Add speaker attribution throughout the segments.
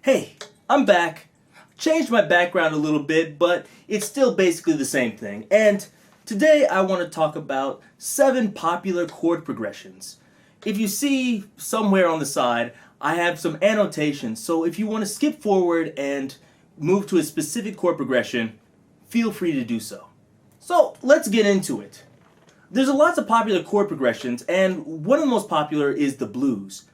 Speaker 1: Hey, I'm back. Changed my background a little bit, but it's still basically the same thing. And today I want to talk about 7 popular chord progressions. If you see somewhere on the side, I have some annotations, so if you want to skip forward and move to a specific chord progression, feel free to do so. So let's get into it. There's lots of popular chord progressions, and one of the most popular is the blues.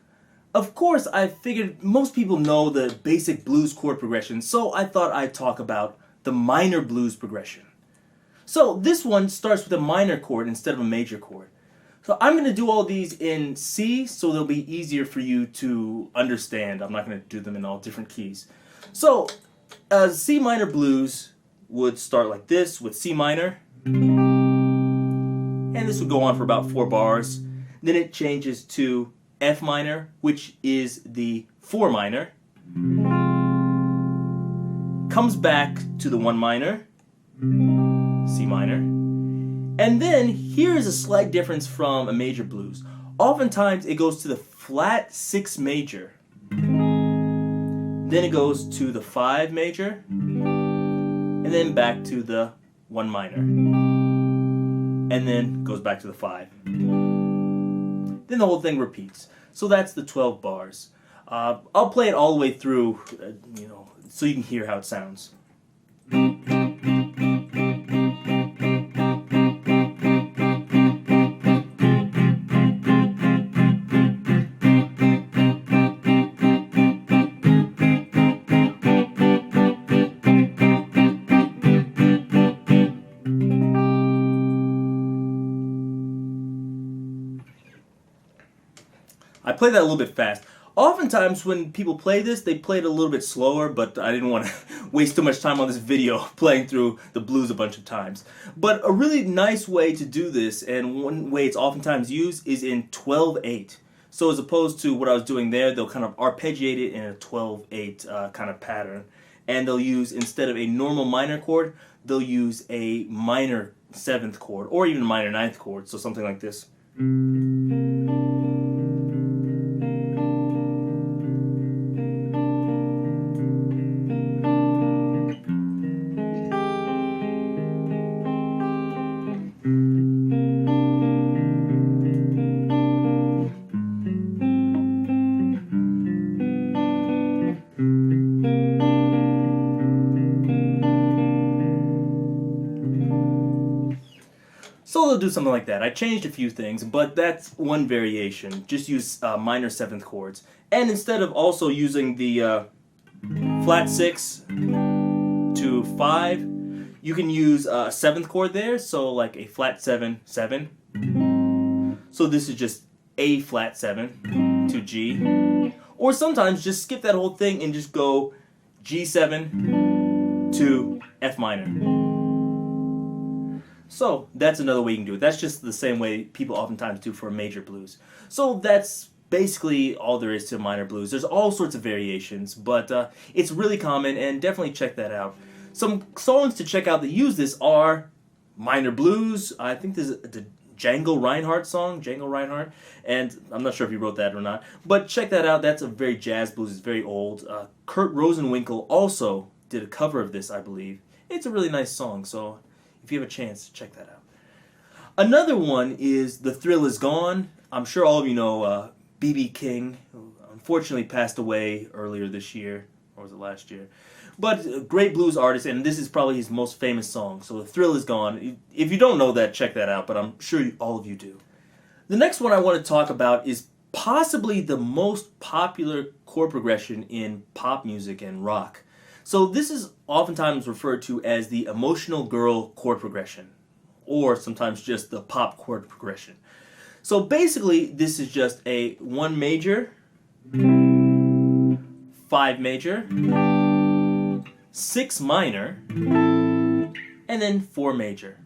Speaker 1: Of course, I figured most people know the basic blues chord progression, so I thought I'd talk about the minor blues progression. So this one starts with a minor chord instead of a major chord. So I'm going to do all these in C, so they'll be easier for you to understand. I'm not going to do them in all different keys. So C minor blues would start like this with C minor, and this would go on for about 4 bars. Then it changes to F minor, which is the 4 minor, comes back to the 1 minor, C minor, and then here's a slight difference from a major blues. Oftentimes it goes to the flat 6 major, then it goes to the 5 major, and then back to the 1 minor, and then goes back to the 5. Then the whole thing repeats. So that's the 12 bars. I'll play it all the way through, so you can hear how it sounds. I play that a little bit fast. Oftentimes when people play this, they play it a little bit slower, but I didn't want to waste too much time on this video playing through the blues a bunch of times. But a really nice way to do this, and one way it's oftentimes used, is in 12/8. So as opposed to what I was doing there, they'll kind of arpeggiate it in a 12/8 kind of pattern. And they'll use, instead of a normal minor chord, they'll use a minor 7th chord, or even a minor 9th chord, so something like this. So they'll do something like that. I changed a few things, but that's one variation. Just use minor 7th chords. And instead of also using the flat 6 to 5, you can use a 7th chord there, so like a flat 7, 7. So this is just A flat 7 to G. Or sometimes just skip that whole thing and just go G7 to F minor. So that's another way you can do it. That's just the same way people oftentimes do for major blues. So that's basically all there is to minor blues. There's all sorts of variations, but it's really common, and definitely check that out. Some songs to check out that use this are minor blues. I think there's the Django Reinhardt song, Django Reinhardt, and I'm not sure if he wrote that or not, but check that out. That's a very jazz blues. It's very old. Kurt Rosenwinkel also did a cover of this, I believe. It's a really nice song, so if you have a chance, check that out. Another one is The Thrill Is Gone. I'm sure all of you know B.B. King, who unfortunately passed away earlier this year, or was it last year? But a great blues artist, and this is probably his most famous song. So The Thrill Is Gone. If you don't know that, check that out, but I'm sure all of you do. The next one I want to talk about is possibly the most popular chord progression in pop music and rock. So this is oftentimes referred to as the emotional girl chord progression, or sometimes just the pop chord progression. So basically this is just a 1 major, 5 major, 6 minor, and then 4 major.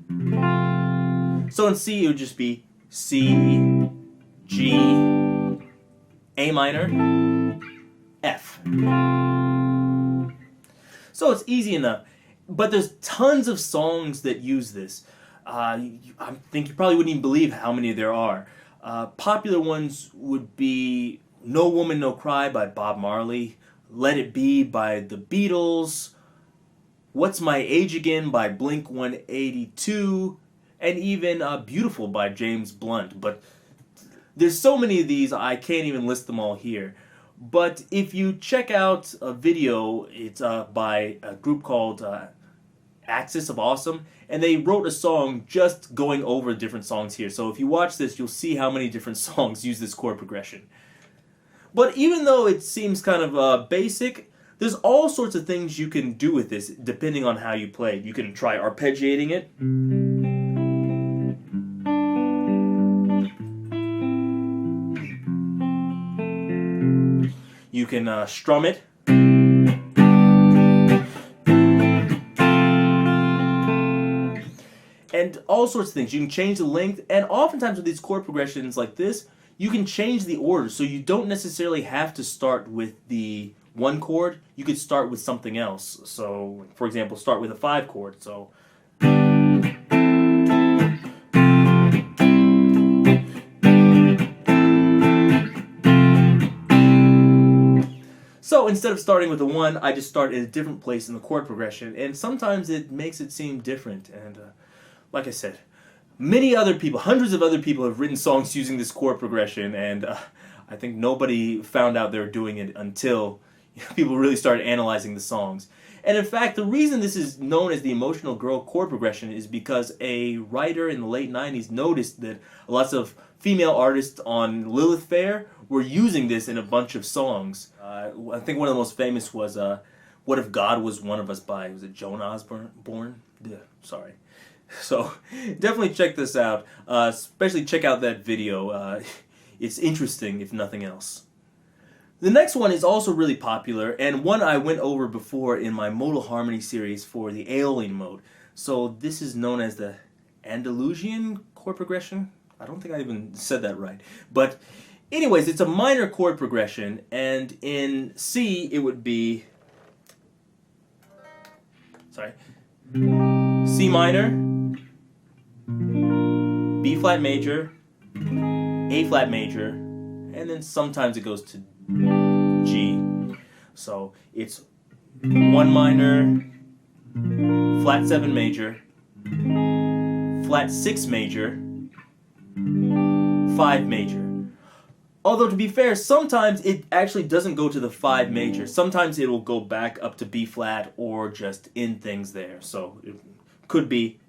Speaker 1: So in C it would just be C, G, A minor, F. So it's easy enough. But there's tons of songs that use this. I think you probably wouldn't even believe how many there are. Popular ones would be No Woman, No Cry by Bob Marley, Let It Be by the Beatles, What's My Age Again by Blink 182, and even Beautiful by James Blunt. But there's so many of these, I can't even list them all here. But if you check out a video, it's by a group called Axis of Awesome, and they wrote a song just going over different songs here. So if you watch this, you'll see how many different songs use this chord progression. But even though it seems kind of basic, there's all sorts of things you can do with this depending on how you play. You can try arpeggiating it. You can strum it. And all sorts of things. You can change the length, and oftentimes with these chord progressions like this, you can change the order, so you don't necessarily have to start with the one chord. You could start with something else. So, for example, start with a 5 chord. So, instead of starting with a 1, I just start at a different place in the chord progression, and sometimes it makes it seem different. And like I said, many other people, hundreds of other people have written songs using this chord progression, and I think nobody found out they were doing it until people really started analyzing the songs. And in fact, the reason this is known as the emotional girl chord progression is because a writer in the late 90s noticed that lots of female artists on Lilith Fair were using this in a bunch of songs. I think one of the most famous was What If God Was One of Us by, was it Joan Osborne? Yeah, sorry. So definitely check this out, especially check out that video. It's interesting if nothing else. The next one is also really popular, and one I went over before in my modal harmony series for the Aeolian mode. So this is known as the Andalusian chord progression. I don't think I even said that right. But anyways, it's a minor chord progression, and in C it would be, C minor, B flat major, A flat major, and then sometimes it goes to G. So it's 1 minor, flat 7 major, flat 6 major, 5 major. Although to be fair, sometimes it actually doesn't go to the 5 major. Sometimes it will go back up to B flat or just end things there. So it could be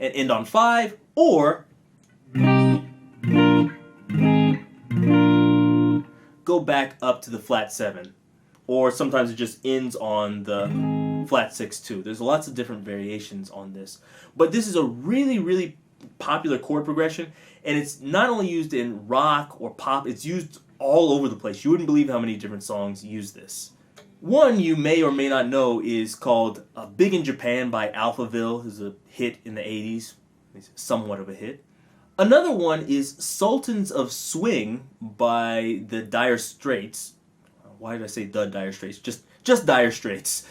Speaker 1: and end on 5, or go back up to the flat 7, or sometimes it just ends on the flat 6 too. There's lots of different variations on this, but this is a really popular chord progression, and it's not only used in rock or pop, it's used all over the place. You wouldn't believe how many different songs use this. One you may or may not know is called Big in Japan by Alphaville. This is a hit in the 80s. It's somewhat of a hit. Another one is Sultans of Swing by the Dire Straits. Why did I say the Dire Straits? Just Dire Straits.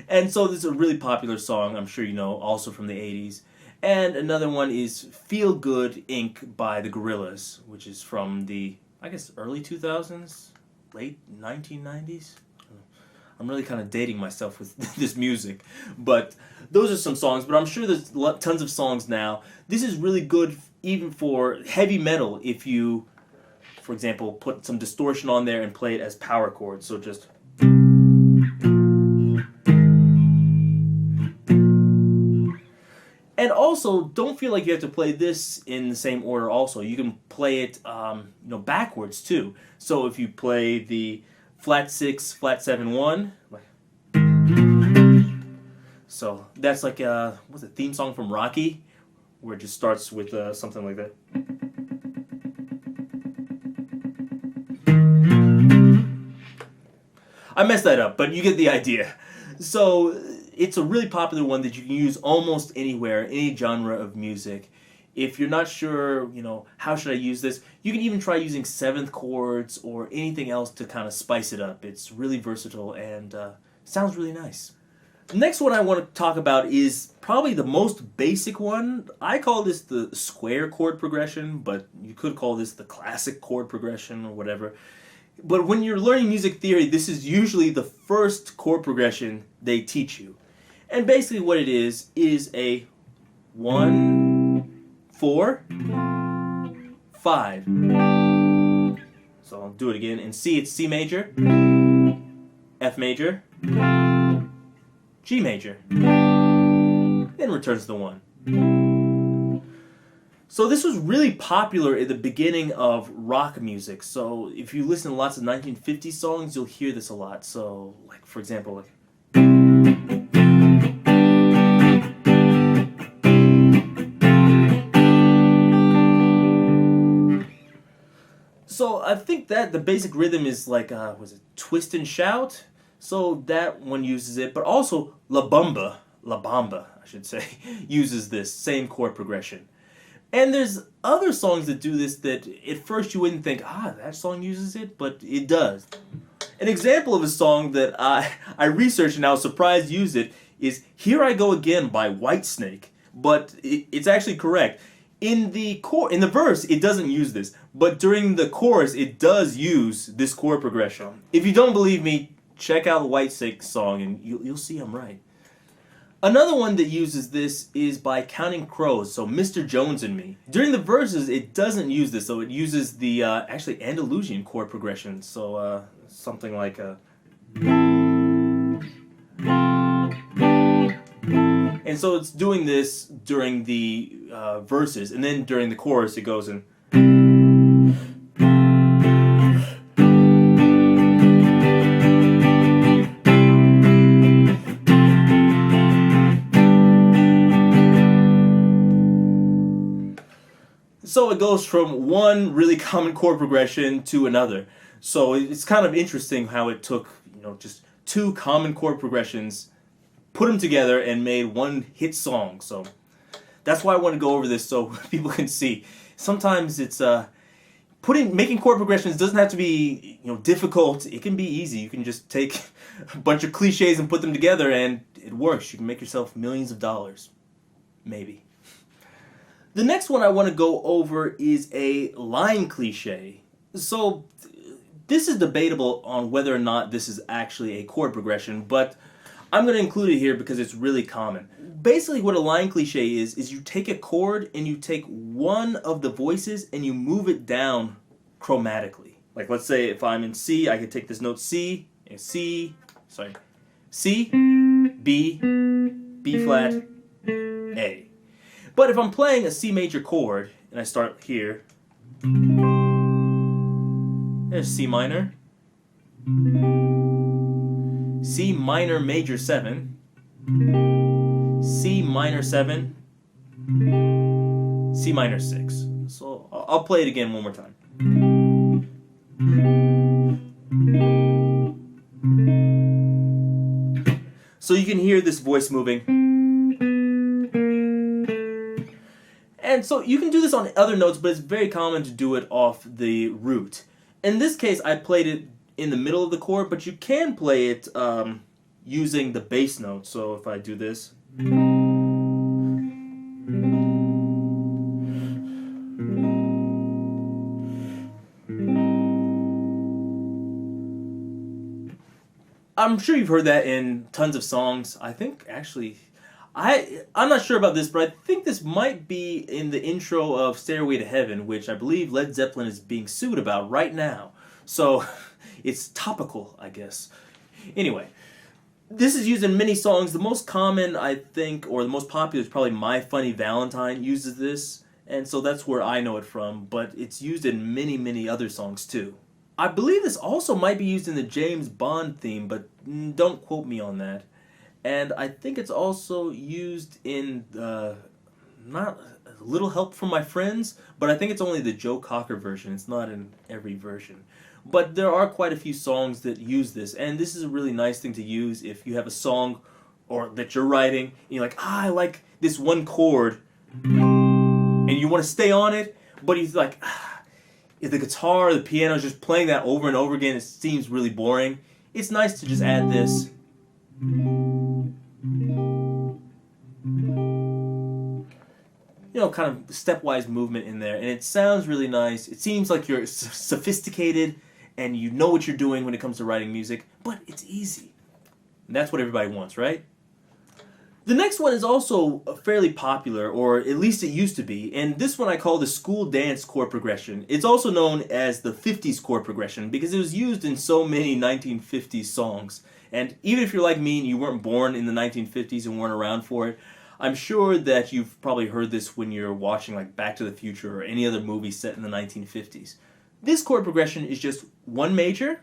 Speaker 1: And so this is a really popular song, I'm sure you know, also from the 80s. And another one is Feel Good Inc. by the Gorillaz, which is from the, I guess, early 2000s, late 1990s. I'm really kind of dating myself with this music, but those are some songs, but I'm sure there's tons of songs now. This is really good even for heavy metal if you, for example, put some distortion on there and play it as power chords, so just... And also, don't feel like you have to play this in the same order also. You can play it backwards too. So if you play the flat 6, flat 7, 1. So that's like what's the theme song from Rocky, where it just starts with something like that. I messed that up, but you get the idea. So it's a really popular one that you can use almost anywhere, any genre of music. If you're not sure, how should I use this, you can even try using 7th chords or anything else to kind of spice it up. It's really versatile and sounds really nice. Next one I want to talk about is probably the most basic one. I call this the square chord progression, but you could call this the classic chord progression or whatever. But when you're learning music theory, this is usually the first chord progression they teach you. And basically what it is a 1, 4, 5. So I'll do it again. In C, it's C major, F major, G major, then returns to the 1. So this was really popular at the beginning of rock music. So if you listen to lots of 1950s songs, you'll hear this a lot. So, like for example, like so I think that the basic rhythm is like was it twist and shout? So that one uses it, but also La Bamba, I should say, uses this same chord progression. And there's other songs that do this that at first you wouldn't think, that song uses it, but it does. An example of a song that I researched and I was surprised used it is Here I Go Again by Whitesnake, but it's actually correct. In the verse, it doesn't use this, but during the chorus, it does use this chord progression. If you don't believe me, check out the Whitesnake song and you'll see I'm right. Another one that uses this is by Counting Crows, so Mr. Jones and Me. During the verses, it doesn't use this, so it uses the actually Andalusian chord progression, so something like a... And so it's doing this during the verses, and then during the chorus it goes in... So it goes from one really common chord progression to another. So it's kind of interesting how it took, just two common chord progressions, put them together, and made one hit song. So that's why I want to go over this so people can see. Sometimes it's making chord progressions doesn't have to be difficult. It can be easy. You can just take a bunch of cliches and put them together, and it works. You can make yourself millions of dollars, maybe. The next one I want to go over is a line cliche. So this is debatable on whether or not this is actually a chord progression, but I'm going to include it here because it's really common. Basically what a line cliche is you take a chord and you take one of the voices and you move it down chromatically. Like let's say if I'm in C, I could take this note C, C, B, B flat, A. But if I'm playing a C major chord, and I start here, there's C minor, C minor major 7, C minor 7, C minor 6. So I'll play it again one more time. So you can hear this voice moving. And so you can do this on other notes, but it's very common to do it off the root. In this case, I played it in the middle of the chord, but you can play it using the bass note. So if I do this, I'm sure you've heard that in tons of songs. I think actually... I'm not sure about this, but I think this might be in the intro of Stairway to Heaven, which I believe Led Zeppelin is being sued about right now. So it's topical, I guess. Anyway, this is used in many songs. The most common, I think, or the most popular is probably My Funny Valentine uses this. And so that's where I know it from, but it's used in many, many other songs too. I believe this also might be used in the James Bond theme, but don't quote me on that. And I think it's also used in, not a Little Help from My Friends, but I think it's only the Joe Cocker version. It's not in every version. But there are quite a few songs that use this, and this is a really nice thing to use if you have a song or that you're writing, and you're like, I like this one chord, and you want to stay on it, but you're like, if the guitar or the piano is just playing that over and over again, it seems really boring. It's nice to just add this. You know, kind of stepwise movement in there, and it sounds really nice. It seems like you're sophisticated and you know what you're doing when it comes to writing music, but it's easy. And that's what everybody wants, right? The next one is also fairly popular, or at least it used to be, and this one I call the school dance chord progression. It's also known as the 50s chord progression because it was used in so many 1950s songs. And even if you're like me and you weren't born in the 1950s and weren't around for it, I'm sure that you've probably heard this when you're watching like Back to the Future or any other movie set in the 1950s. This chord progression is just 1 major,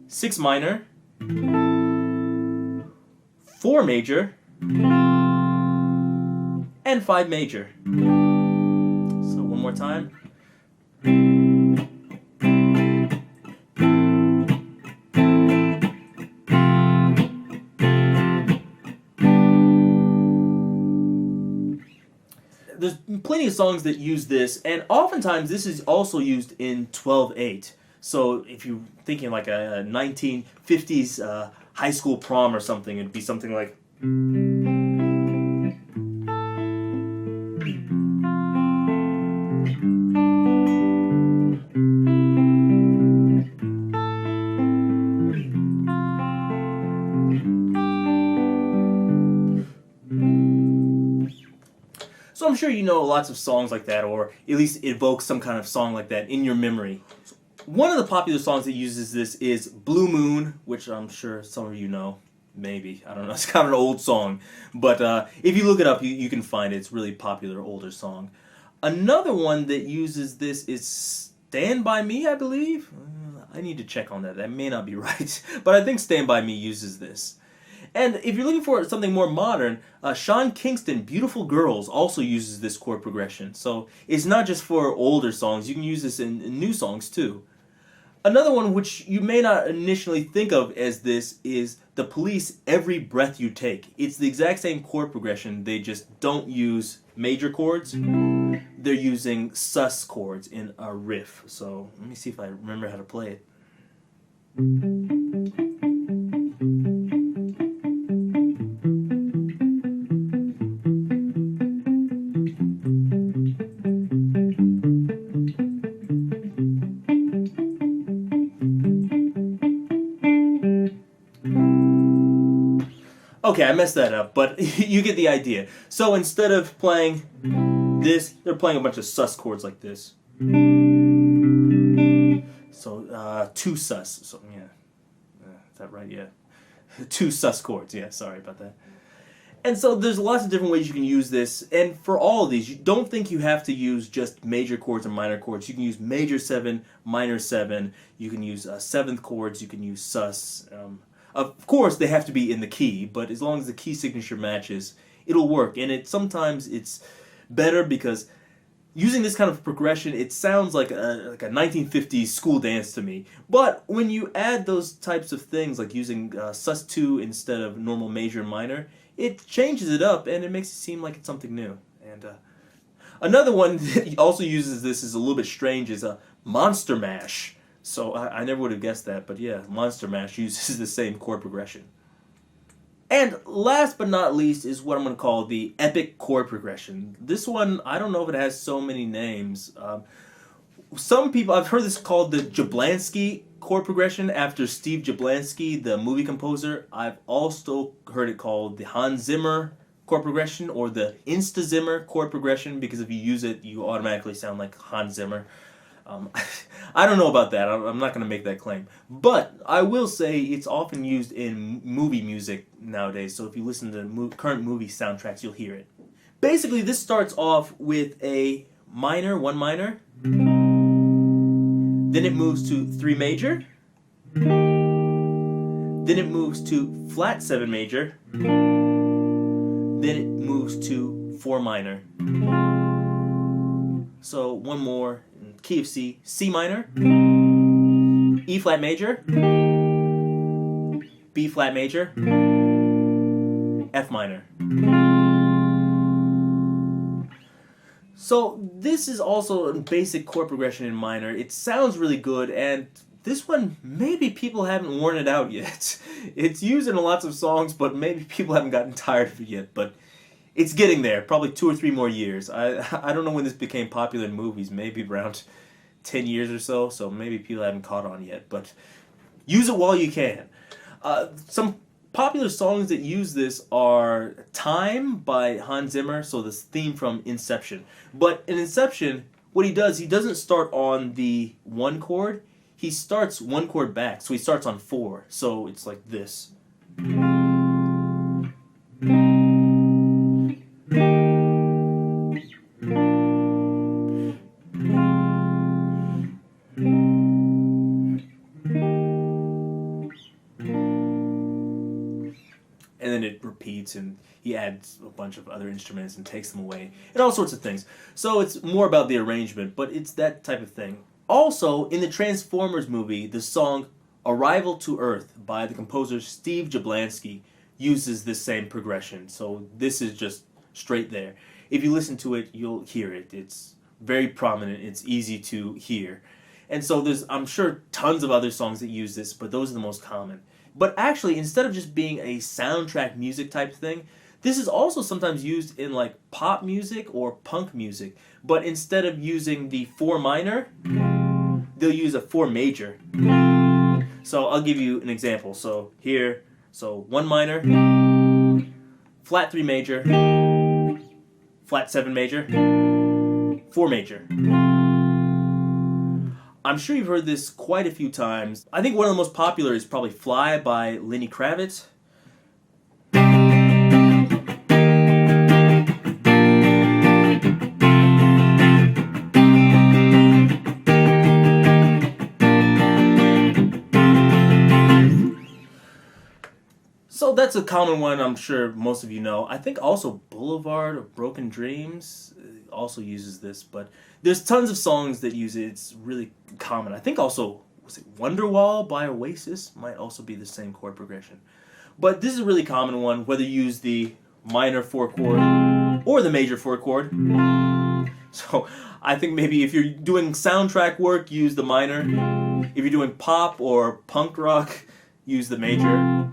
Speaker 1: 6 minor, 4 major, and 5 major. So one more time. There's plenty of songs that use this, and oftentimes this is also used in 12/8. So if you're thinking like a 1950s high school prom or something, it'd be something like. So I'm sure you know lots of songs like that, or at least evoke some kind of song like that in your memory. One of the popular songs that uses this is Blue Moon, which I'm sure some of you know. Maybe. I don't know. It's kind of an old song. But if you look it up, you can find it. It's a really popular, older song. Another one that uses this is Stand By Me, I believe. I need to check on that. That may not be right. But I think Stand By Me uses this. And if you're looking for something more modern, Sean Kingston, Beautiful Girls, also uses this chord progression. So it's not just for older songs. You can use this in new songs too. Another one which you may not initially think of as this is The Police, Every Breath You Take. It's the exact same chord progression. They just don't use major chords. They're using sus chords in a riff. So let me see if I remember how to play it. Okay, I messed that up, but you get the idea. So instead of playing this, they're playing a bunch of sus chords like this. So 2 sus. So yeah, is that right? Yeah, 2 sus chords. Yeah, sorry about that. And so there's lots of different ways you can use this, and for all of these, you don't think you have to use just major chords or minor chords. You can use major 7, minor 7. You can use 7th chords. You can use sus. Of course, they have to be in the key, but as long as the key signature matches, it'll work. And sometimes it's better because using this kind of progression, it sounds like a 1950s school dance to me. But when you add those types of things, like using sus2 instead of normal major and minor, it changes it up and it makes it seem like it's something new. And another one that also uses this is a little bit strange is a Monster Mash. So I never would have guessed that, but yeah, Monster Mash uses the same chord progression. And last but not least is what I'm going to call the epic chord progression. This one, I don't know if it has so many names. Some people, I've heard this called the Jablansky chord progression after Steve Jablansky, the movie composer. I've also heard it called the Hans Zimmer chord progression or the Insta Zimmer chord progression because if you use it, you automatically sound like Hans Zimmer. I don't know about that. I'm not going to make that claim. But I will say it's often used in movie music nowadays. So if you listen to current movie soundtracks, you'll hear it. Basically, this starts off with a minor, 1 minor. Then it moves to 3 major. Then it moves to flat 7 major. Then it moves to 4 minor. So one more. Key of C, C minor, E flat major, B flat major, F minor. So this is also a basic chord progression in minor. It sounds really good, and this one, maybe people haven't worn it out yet. It's used in lots of songs, but maybe people haven't gotten tired of it yet. But it's getting there, probably 2 or 3 more years. I don't know when this became popular in movies, maybe around 10 years or so, so maybe people haven't caught on yet. But use it while you can. Some popular songs that use this are Time by Hans Zimmer, so this theme from Inception. But in Inception, what he does, he doesn't start on the 1 chord, he starts 1 chord back, so he starts on 4. So it's like this. And then it repeats, and he adds a bunch of other instruments and takes them away, and all sorts of things. So it's more about the arrangement, but it's that type of thing. Also, in the Transformers movie, the song Arrival to Earth by the composer Steve Jablonsky uses this same progression. So this is just straight there. If you listen to it, you'll hear it. It's very prominent. It's easy to hear. And so there's, I'm sure, tons of other songs that use this, but those are the most common. But actually, instead of just being a soundtrack music type thing, this is also sometimes used in like pop music or punk music. But instead of using the 4 minor, they'll use a 4 major. So I'll give you an example. So here, so 1 minor, flat 3 major, flat 7 major, 4 major. I'm sure you've heard this quite a few times. I think one of the most popular is probably Fly by Lenny Kravitz. So that's a common one, I'm sure most of you know. I think also Boulevard of Broken Dreams also uses this, but there's tons of songs that use it. It's really common. I think also, was it Wonderwall by Oasis? Might also be the same chord progression. But this is a really common one, whether you use the minor 4 chord or the major 4 chord. So I think maybe if you're doing soundtrack work, use the minor. If you're doing pop or punk rock, use the major.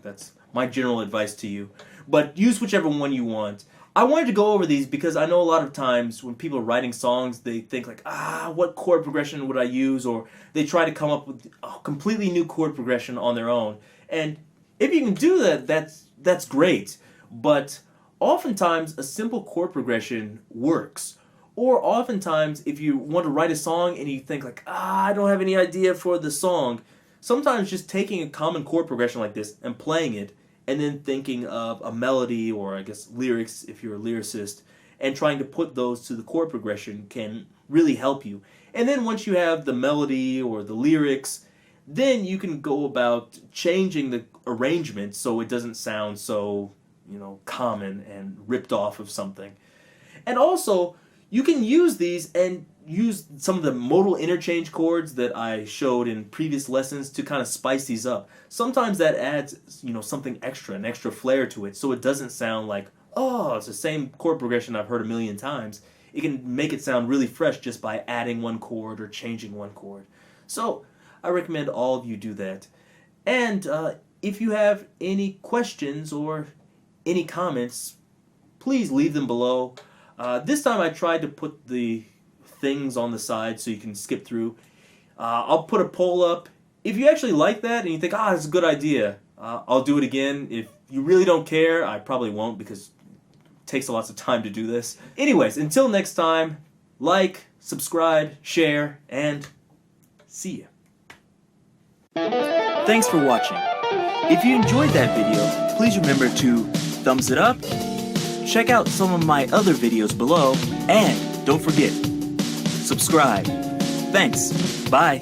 Speaker 1: That's my general advice to you. But use whichever one you want. I wanted to go over these because I know a lot of times when people are writing songs, they think like, what chord progression would I use? Or they try to come up with a completely new chord progression on their own. And if you can do that, that's great. But oftentimes, a simple chord progression works. Or oftentimes, if you want to write a song and you think like, I don't have any idea for the song, sometimes just taking a common chord progression like this and playing it, and then thinking of a melody or I guess lyrics if you're a lyricist, and trying to put those to the chord progression can really help you. And then once you have the melody or the lyrics, then you can go about changing the arrangement so it doesn't sound so, common and ripped off of something. And also, you can use these and use some of the modal interchange chords that I showed in previous lessons to kind of spice these up. Sometimes that adds, something extra, an extra flair to it, so it doesn't sound like, it's the same chord progression I've heard a million times. It can make it sound really fresh just by adding 1 chord or changing 1 chord. So I recommend all of you do that. And if you have any questions or any comments, please leave them below. This time I tried to put the things on the side so you can skip through. I'll put a poll up. If you actually like that and you think, that's a good idea, I'll do it again. If you really don't care, I probably won't because it takes lots of time to do this. Anyways, until next time, like, subscribe, share, and see ya.
Speaker 2: Thanks for watching. If you enjoyed that video, please remember to thumbs it up, check out some of my other videos below, and don't forget, subscribe. Thanks. Bye.